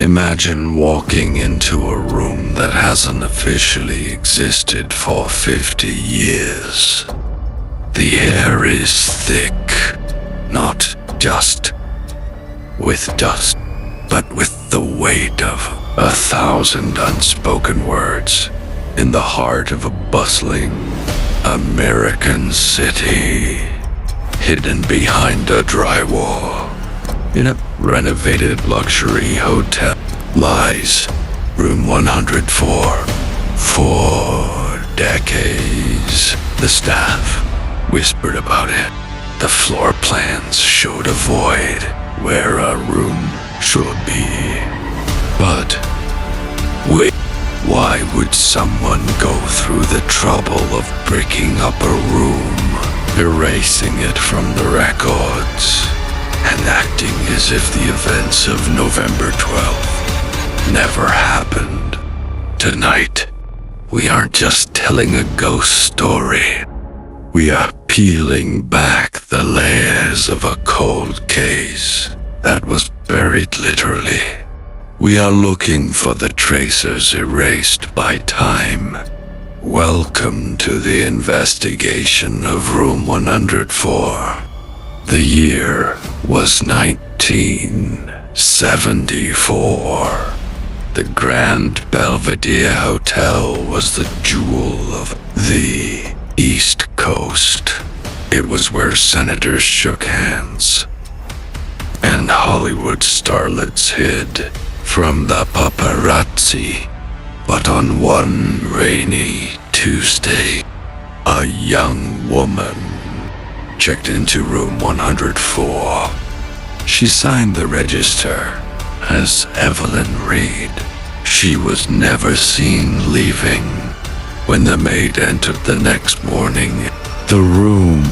Imagine walking into a room that hasn't officially existed for 50 years. The air is thick, not just with dust, but with the weight of 1,000 unspoken words in the heart of a bustling American city, hidden behind a drywall. In a renovated luxury hotel lies room 104. For decades, the staff whispered about it. The floor plans showed a void where a room should be. But wait, why would someone go through the trouble of breaking up a room, erasing it from the records, and acting as if the events of November 12th never happened? Tonight, we aren't just telling a ghost story. We are peeling back the layers of a cold case that was buried literally. We are looking for the tracers erased by time. Welcome to the investigation of room 104. The year was 1974. The Grand Belvedere Hotel was the jewel of the East Coast. It was where senators shook hands and Hollywood starlets hid from the paparazzi. But on one rainy Tuesday, a young woman checked into room 104. She signed the register as Evelyn Reed. She was never seen leaving. When the maid entered the next morning, the room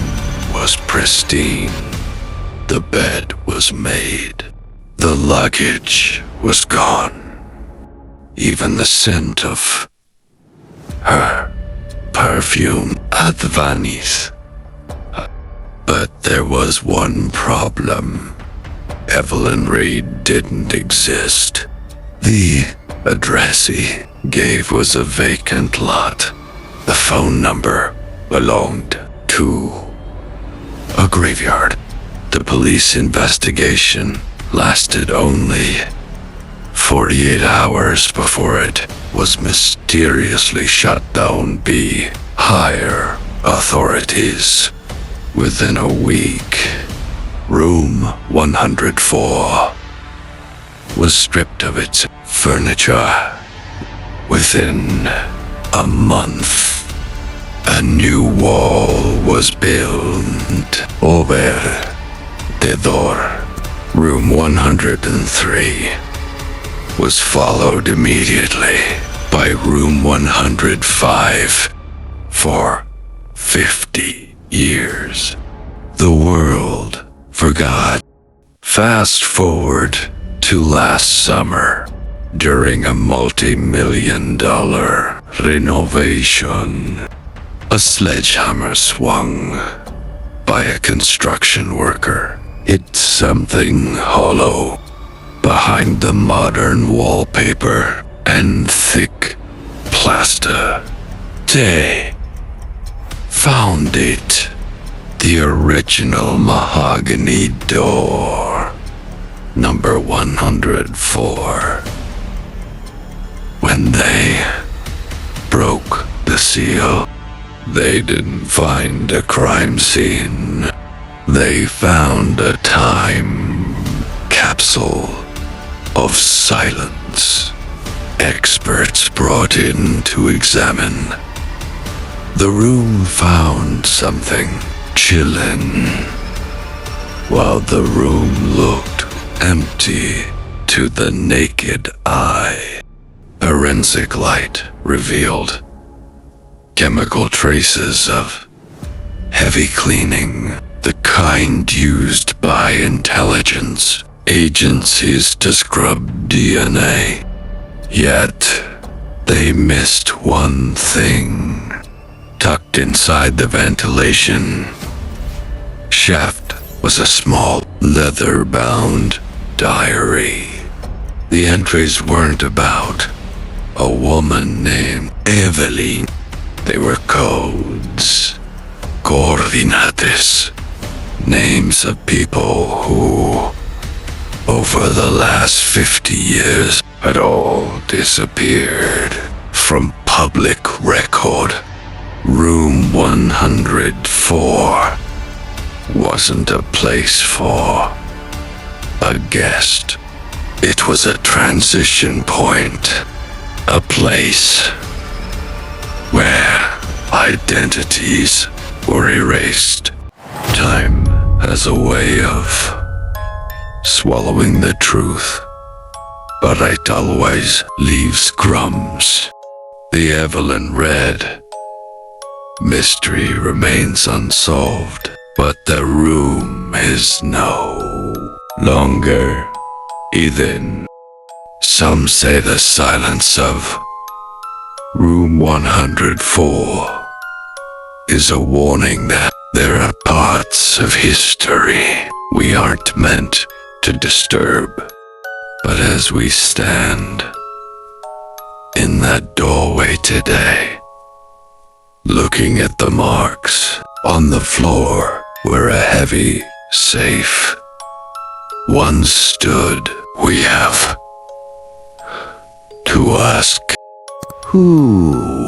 was pristine. The bed was made. The luggage was gone. Even the scent of her perfume had vanished. But there was one problem. Evelyn Reed didn't exist. The address he gave was a vacant lot. The phone number belonged to a graveyard. The police investigation lasted only 48 hours before it was mysteriously shut down by higher authorities. Within a week, room 104 was stripped of its furniture. Within a month, a new wall was built over the door. Room 103 was followed immediately by room 105 for 50 years. The world forgot. Fast forward to last summer, during a multi-million-dollar renovation. A sledgehammer swung by a construction worker hit something hollow behind the modern wallpaper and thick plaster. They found it. The original mahogany door, number 104. When they broke the seal, they didn't find a crime scene. They found a time capsule of silence. Experts brought in to examine. The room found something chilling. While the room looked empty to the naked eye, forensic light revealed chemical traces of heavy cleaning, the kind used by intelligence agencies to scrub DNA. Yet, they missed one thing. Tucked inside the ventilation shaft was a small leather-bound diary. The entries weren't about a woman named Evelyn. They were codes, coordinates, names of people who, over the last 50 years, had all disappeared from public record. Room 104 wasn't a place for a guest. It was a transition point, a place where identities were erased. Time has a way of swallowing the truth, but it always leaves crumbs. The Evelyn Reed mystery remains unsolved, but the room is no longer hidden. Some say the silence of room 104 is a warning that there are parts of history we aren't meant to disturb. But as we stand in that doorway today, looking at the marks on the floor where a heavy safe once stood, we have to ask, who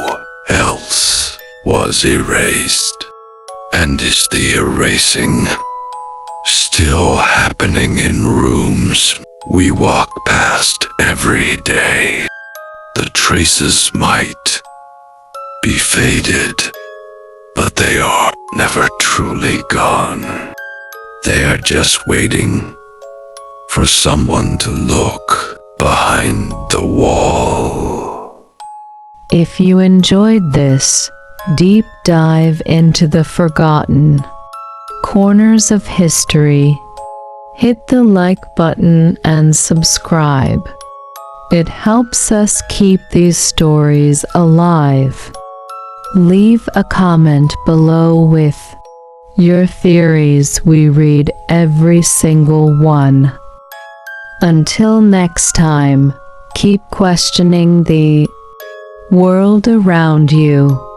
else was erased? And is the erasing still happening in rooms we walk past every day? The traces might be faded, but they are never truly gone. They are just waiting for someone to look behind the wall. If you enjoyed this deep dive into the forgotten corners of history, hit the like button and subscribe. It helps us keep these stories alive. Leave a comment below with your theories. We read every single one. Until next time, keep questioning the world around you.